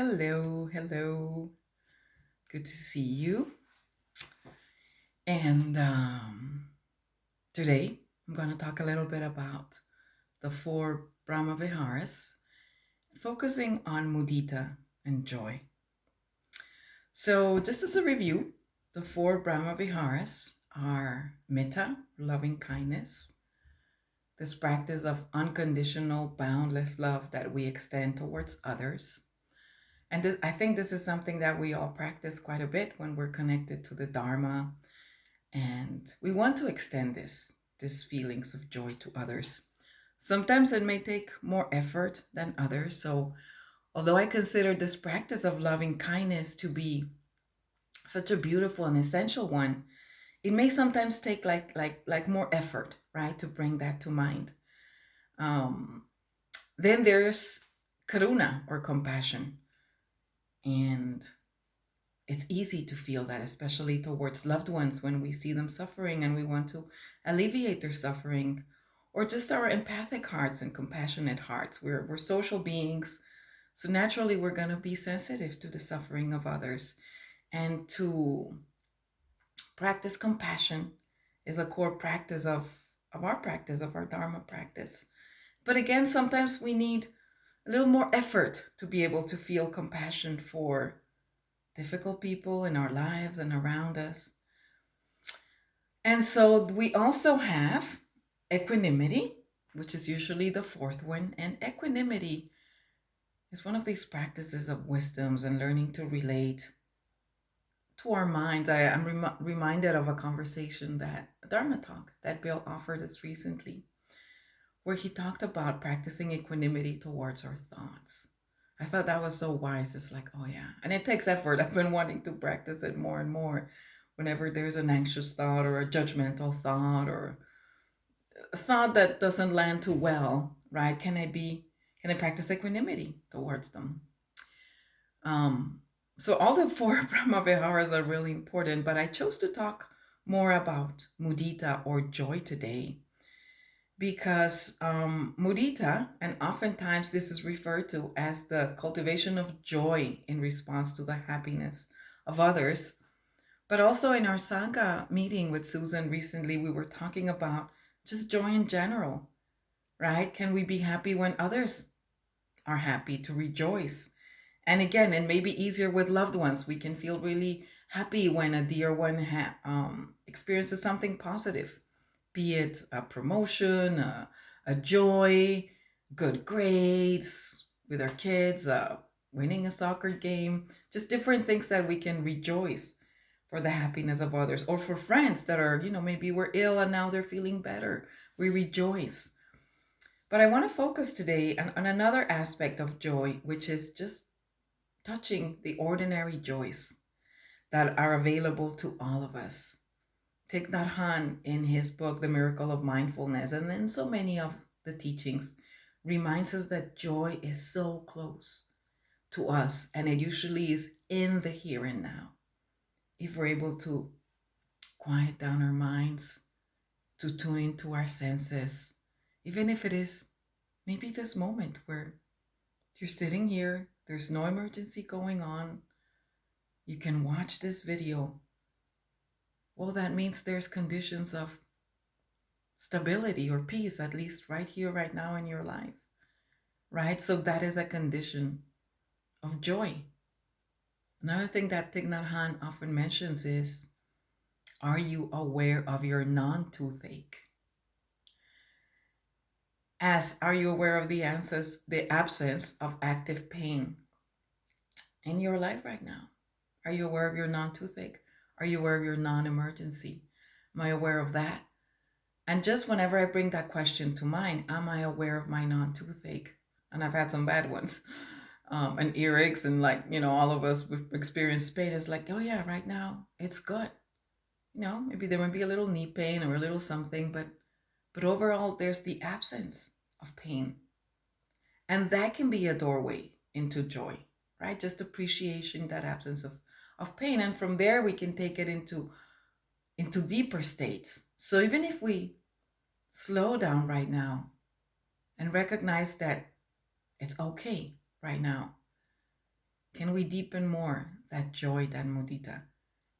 Hello, hello. Good to see you. And today I'm going to talk a little bit about the four Brahma Viharas, focusing on mudita and joy. So, just as a review, the four Brahma Viharas are metta, loving kindness, this practice of unconditional, boundless love that we extend towards others. And I think this is something that we all practice quite a bit when we're connected to the Dharma. And we want to extend these feelings of joy to others. Sometimes it may take more effort than others. So although I consider this practice of loving kindness to be such a beautiful and essential one, it may sometimes take like more effort, right, to bring that to mind. Um, then there's karuna or compassion. And it's easy to feel that, especially towards loved ones when we see them suffering and we want to alleviate their suffering, or just our empathic hearts and compassionate hearts. We're social beings, so naturally we're going to be sensitive to the suffering of others. And to practice compassion is a core practice of our practice, of our Dharma practice. But again, sometimes we need a little more effort to be able to feel compassion for difficult people in our lives and around us. And so we also have equanimity, which is usually the fourth one. And equanimity is one of these practices of wisdoms and learning to relate to our minds. I am reminded of a conversation a Dharma talk that Bill offered us recently, where he talked about practicing equanimity towards our thoughts. I thought that was so wise. It's like, oh yeah. And it takes effort. I've been wanting to practice it more and more. Whenever there's an anxious thought or a judgmental thought or a thought that doesn't land too well, right? Can I practice equanimity towards them? So all the four Brahma Viharas are really important, but I chose to talk more about mudita or joy today because mudita, and oftentimes this is referred to as the cultivation of joy in response to the happiness of others. But also in our Sangha meeting with Susan recently, we were talking about just joy in general, right? Can we be happy when others are happy, to rejoice? And again, it may be easier with loved ones. We can feel really happy when a dear one experiences something positive, be it a promotion, a joy, good grades with our kids, winning a soccer game, just different things that we can rejoice for the happiness of others, or for friends that are, maybe we're ill and now they're feeling better. We rejoice. But I want to focus today on another aspect of joy, which is just touching the ordinary joys that are available to all of us. Thich Nhat Hanh, in his book, The Miracle of Mindfulness, and in so many of the teachings, reminds us that joy is so close to us, and it usually is in the here and now. If we're able to quiet down our minds, to tune into our senses, even if it is maybe this moment where you're sitting here, there's no emergency going on, you can watch this video. Well, that means there's conditions of stability or peace, at least right here, right now in your life, right? So that is a condition of joy. Another thing that Thich Nhat Hanh often mentions is, are you aware of your non-toothache? Are you aware of the absence of active pain in your life right now? Are you aware of your non-toothache? Are you aware of your non-emergency? Am I aware of that? And just whenever I bring that question to mind, am I aware of my non-toothache? And I've had some bad ones. And earaches, and all of us, we've experienced pain. It's like, oh yeah, right now it's good. Maybe there might be a little knee pain or a little something, but overall there's the absence of pain. And that can be a doorway into joy, right? Just appreciation, that absence of pain. And from there we can take it into deeper states. So even if we slow down right now and recognize that it's okay right now, Can we deepen more that joy, that mudita?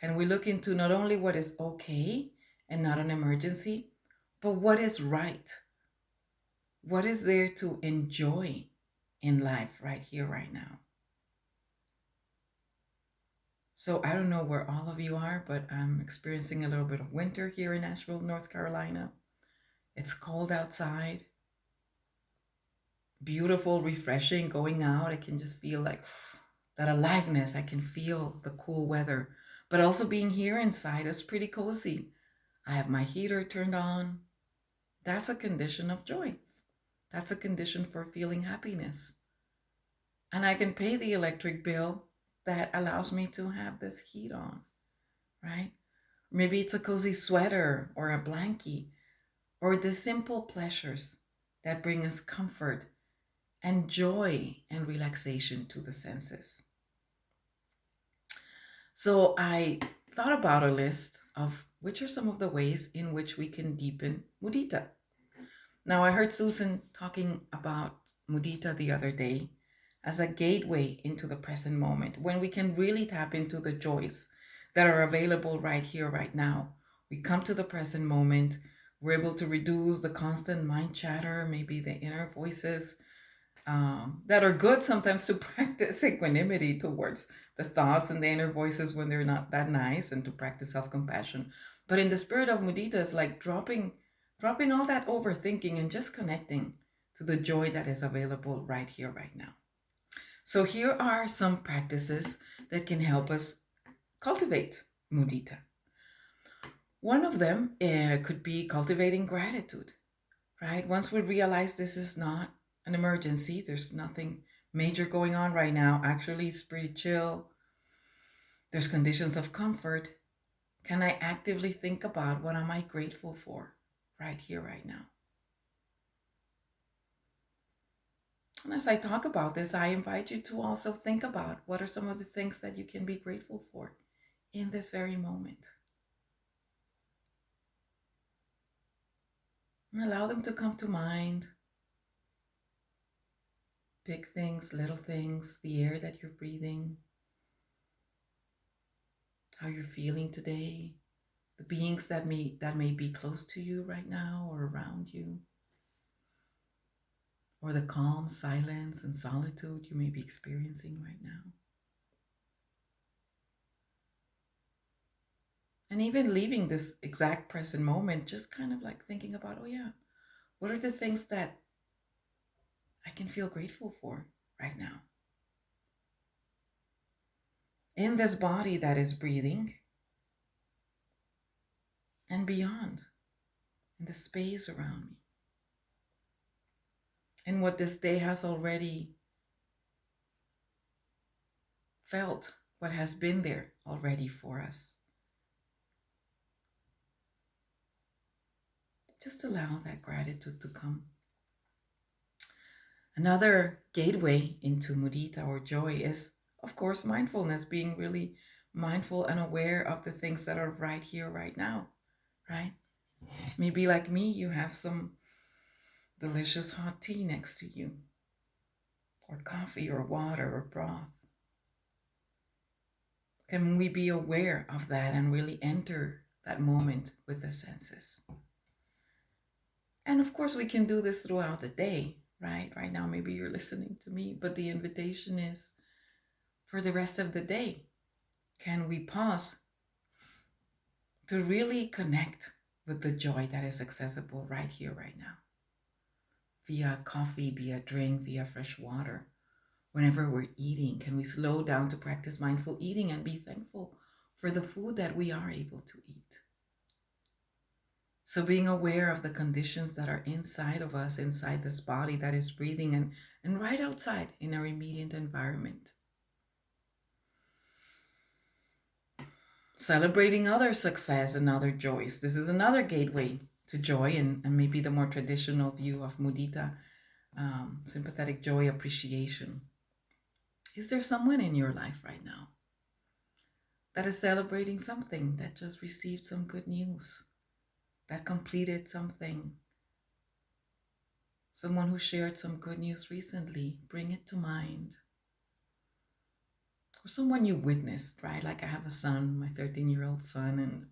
Can we look into not only what is okay and not an emergency, but what is right? What is there to enjoy in life right here, right now? So I don't know where all of you are, but I'm experiencing a little bit of winter here in Asheville, North Carolina. It's cold outside. Beautiful, refreshing, going out. I can just feel like that aliveness. I can feel the cool weather. But also being here inside is pretty cozy. I have my heater turned on. That's a condition of joy. That's a condition for feeling happiness. And I can pay the electric bill that allows me to have this heat on, right? Maybe it's a cozy sweater or a blankie or the simple pleasures that bring us comfort and joy and relaxation to the senses. So I thought about a list of which are some of the ways in which we can deepen mudita. Now, I heard Susan talking about mudita the other day as a gateway into the present moment when we can really tap into the joys that are available right here, right now. We come to the present moment, we're able to reduce the constant mind chatter, maybe the inner voices that are good sometimes to practice equanimity towards the thoughts and the inner voices when they're not that nice, and to practice self-compassion. But in the spirit of mudita, it's like dropping all that overthinking and just connecting to the joy that is available right here, right now. So here are some practices that can help us cultivate mudita. One of them could be cultivating gratitude, right? Once we realize this is not an emergency, there's nothing major going on right now, actually it's pretty chill, there's conditions of comfort, can I actively think about what am I grateful for right here, right now? And as I talk about this, I invite you to also think about what are some of the things that you can be grateful for in this very moment. And allow them to come to mind. Big things, little things, the air that you're breathing, how you're feeling today, the beings that may be close to you right now or around you, or the calm, silence, and solitude you may be experiencing right now. And even leaving this exact present moment, just kind of like thinking about, oh yeah, what are the things that I can feel grateful for right now? In this body that is breathing and beyond, in the space around me, and what this day has already felt, what has been there already for us. Just allow that gratitude to come. Another gateway into mudita or joy is, of course, mindfulness, being really mindful and aware of the things that are right here, right now, right? Maybe like me, you have some delicious hot tea next to you, or coffee, or water, or broth. Can we be aware of that and really enter that moment with the senses? And of course, we can do this throughout the day, right? Right now, maybe you're listening to me, but the invitation is for the rest of the day. Can we pause to really connect with the joy that is accessible right here, right now? Via coffee, via drink, via fresh water. Whenever we're eating, can we slow down to practice mindful eating and be thankful for the food that we are able to eat? So being aware of the conditions that are inside of us, inside this body that is breathing, and right outside in our immediate environment. Celebrating other success and other joys. This is another gateway to joy, and maybe the more traditional view of mudita, sympathetic joy, appreciation. Is there someone in your life right now that is celebrating something, that just received some good news, that completed something? Someone who shared some good news recently, bring it to mind. or someone you witnessed, right? Like I have a son, my 13-year-old son, and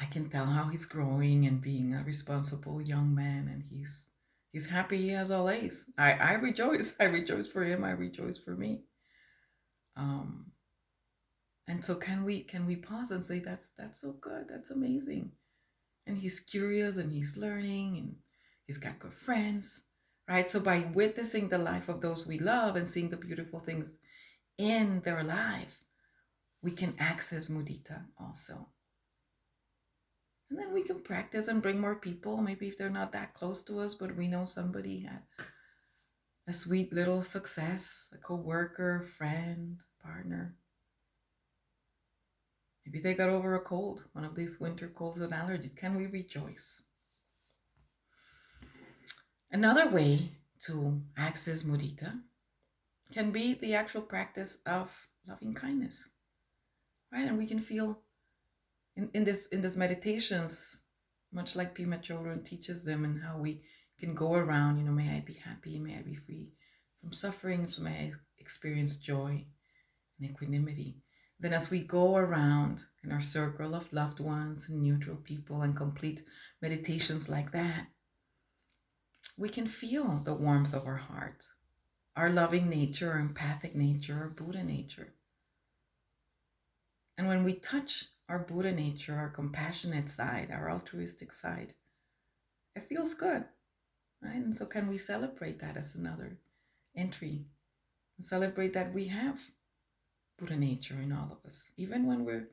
I can tell how he's growing and being a responsible young man, and he's happy. He has all A's. I rejoice. I rejoice for him. I rejoice for me. Um, and so can we pause and say that's so good. That's amazing. And he's curious and he's learning and he's got good friends, right? So by witnessing the life of those we love and seeing the beautiful things in their life, we can access mudita also. And then we can practice and bring more people, maybe if they're not that close to us, but we know somebody had a sweet little success, a co-worker, friend, partner. Maybe they got over a cold, one of these winter colds and allergies. Can we rejoice? Another way to access mudita can be the actual practice of loving kindness, right? And we can feel in this meditations, much like Pima Chodron teaches them, and how we can go around, may I be happy, may I be free from suffering, so may I experience joy and equanimity. Then as we go around in our circle of loved ones and neutral people and complete meditations like that, we can feel the warmth of our heart, our loving nature, our empathic nature, our Buddha nature. And when we touch our Buddha nature, our compassionate side, our altruistic side, it feels good, right? And so can we celebrate that as another entry and celebrate that we have Buddha nature in all of us, even when we're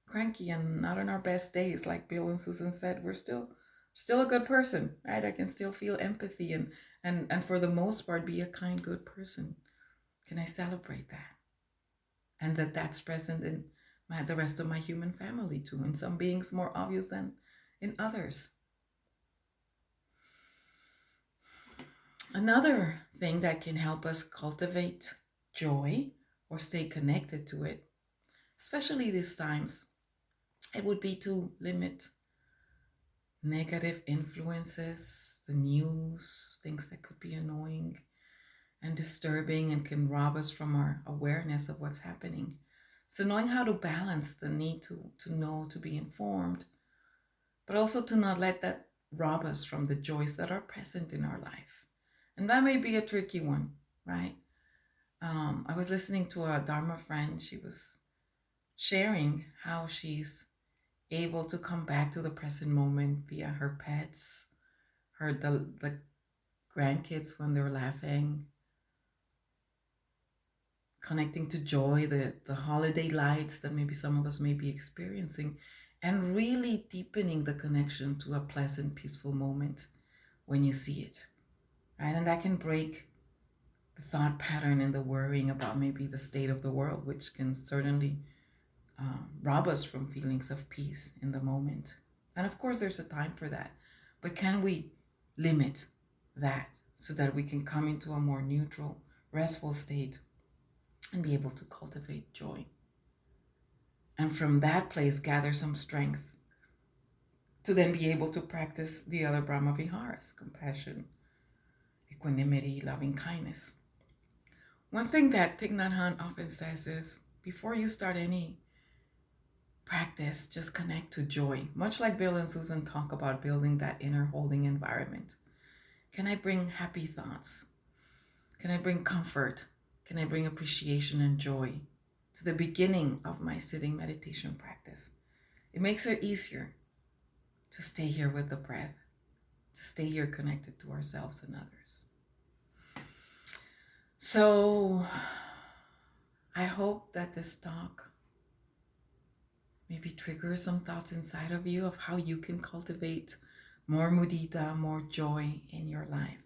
cranky and not on our best days. Like Bill and Susan said, we're still a good person, right? I can still feel empathy and for the most part be a kind, good person. Can I celebrate that? And that's present in the rest of my human family too, in some beings more obvious than in others. Another thing that can help us cultivate joy or stay connected to it, especially these times, it would be to limit negative influences, the news, things that could be annoying and disturbing and can rob us from our awareness of what's happening. So knowing how to balance the need to know, to be informed, but also to not let that rob us from the joys that are present in our life. And that may be a tricky one, right? I was listening to a Dharma friend. She was sharing how she's able to come back to the present moment via her pets, the grandkids when they're laughing, connecting to joy, the holiday lights that maybe some of us may be experiencing, and really deepening the connection to a pleasant, peaceful moment when you see it, right? And that can break the thought pattern and the worrying about maybe the state of the world, which can certainly rob us from feelings of peace in the moment. And of course, there's a time for that. But can we limit that so that we can come into a more neutral, restful state and be able to cultivate joy? And from that place, gather some strength to then be able to practice the other Brahma Viharas: compassion, equanimity, loving kindness. One thing that Thich Nhat Hanh often says is, before you start any practice, just connect to joy. Much like Bill and Susan talk about building that inner holding environment. Can I bring happy thoughts? Can I bring comfort? Can I bring appreciation and joy to the beginning of my sitting meditation practice? It makes it easier to stay here with the breath, to stay here connected to ourselves and others. So I hope that this talk maybe triggers some thoughts inside of you of how you can cultivate more mudita, more joy in your life.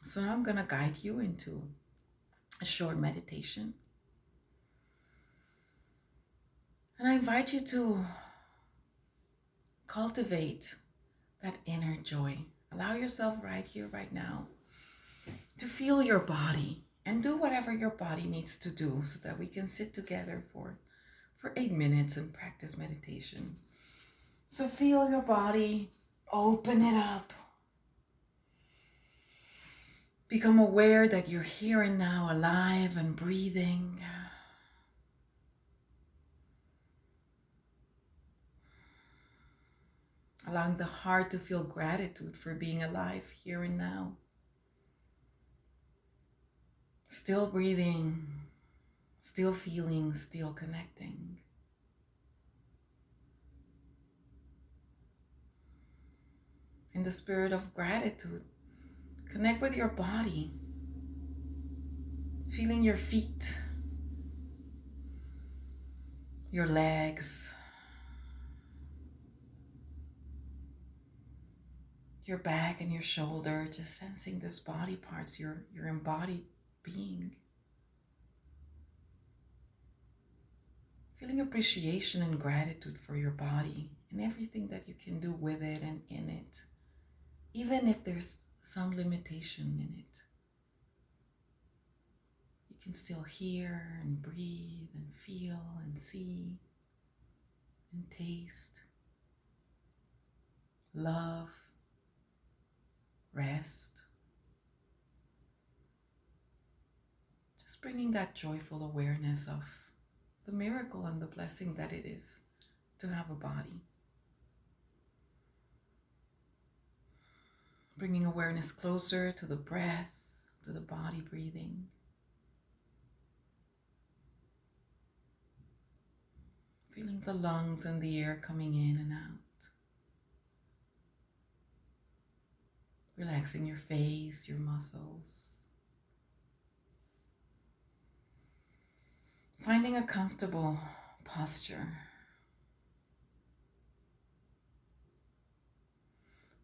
So now I'm going to guide you into a short meditation. And I invite you to cultivate that inner joy. Allow yourself right here, right now, to feel your body and do whatever your body needs to do so that we can sit together for 8 minutes and practice meditation. So feel your body, open it up. Become aware that you're here and now, alive and breathing. Allowing the heart to feel gratitude for being alive here and now. Still breathing, still feeling, still connecting. In the spirit of gratitude, connect with your body, feeling your feet, your legs, your back and your shoulder, just sensing this body parts, your embodied being. Feeling appreciation and gratitude for your body and everything that you can do with it and in it, even if there's some limitation in it. You can still hear and breathe and feel and see and taste, love, rest. Just bringing that joyful awareness of the miracle and the blessing that it is to have a body. Bringing awareness closer to the breath, to the body breathing. Feeling the lungs and the air coming in and out. Relaxing your face, your muscles. Finding a comfortable posture.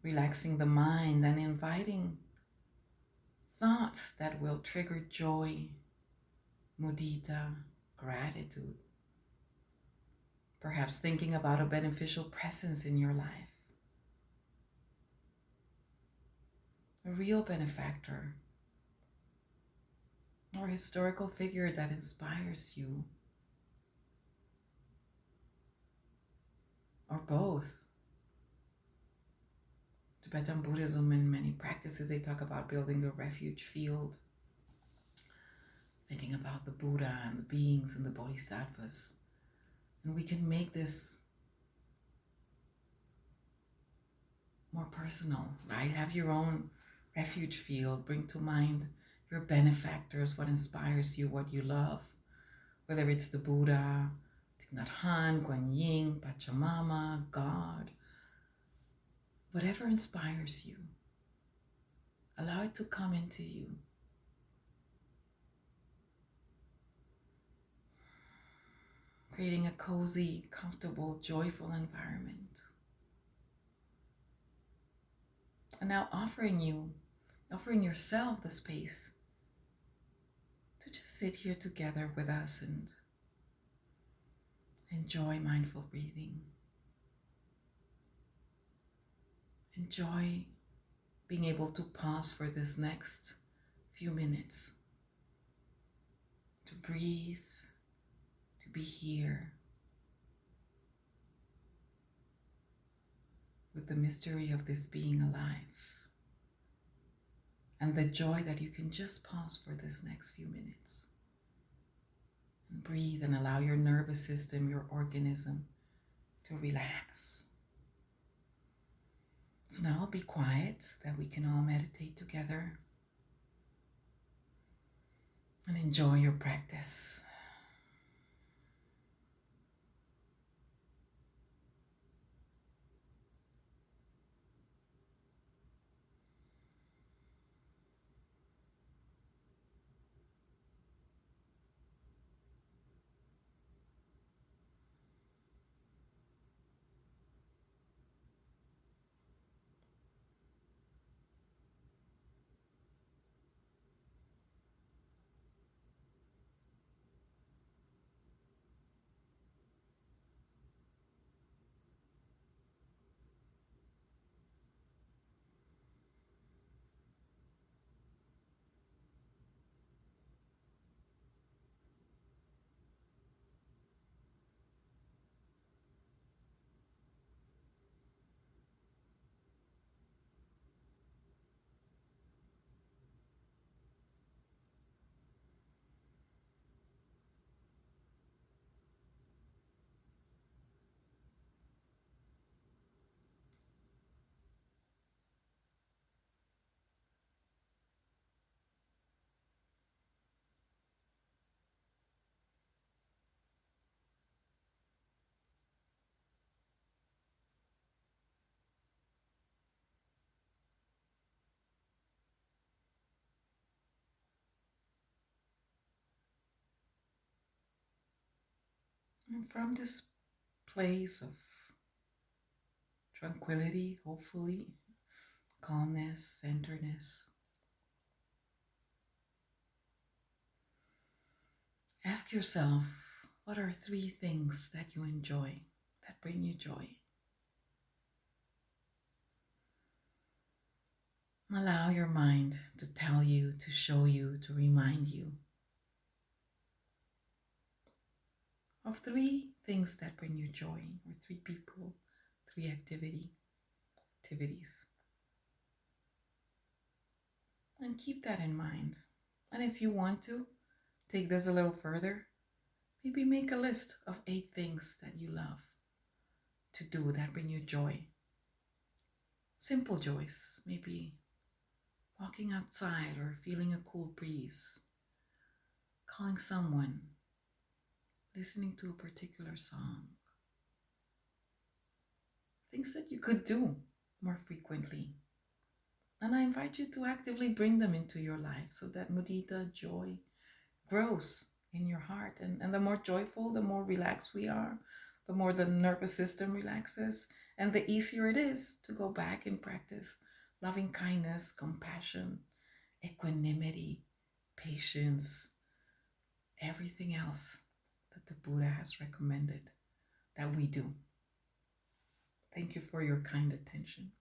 Relaxing the mind and inviting thoughts that will trigger joy, mudita, gratitude. Perhaps thinking about a beneficial presence in your life. A real benefactor or historical figure that inspires you. Or both. Tibetan Buddhism and many practices, they talk about building the refuge field. Thinking about the Buddha and the beings and the bodhisattvas. And we can make this more personal, right? Have your own refuge field. Bring to mind your benefactors, what inspires you, what you love. Whether it's the Buddha, Thich Nhat Hanh, Guan Yin, Pachamama, God. Whatever inspires you, allow it to come into you. Creating a cozy, comfortable, joyful environment. And now offering yourself the space to just sit here together with us and enjoy mindful breathing. Enjoy being able to pause for this next few minutes, to breathe, to be here with the mystery of this being alive and the joy that you can just pause for this next few minutes and breathe and allow your nervous system, your organism to relax. So now I'll be quiet so that we can all meditate together and enjoy your practice. And from this place of tranquility, hopefully, calmness, centeredness, ask yourself, what are three things that you enjoy, that bring you joy? Allow your mind to tell you, to show you, to remind you of three things that bring you joy, or three people, three activities. And keep that in mind. And if you want to, take this a little further. Maybe make a list of 8 things that you love to do that bring you joy. Simple joys, maybe walking outside or feeling a cool breeze, calling someone, listening to a particular song. Things that you could do more frequently. And I invite you to actively bring them into your life so that mudita, joy, grows in your heart. And the more joyful, the more relaxed we are, the more the nervous system relaxes, and the easier it is to go back and practice loving kindness, compassion, equanimity, patience, everything else that the Buddha has recommended that we do. Thank you for your kind attention.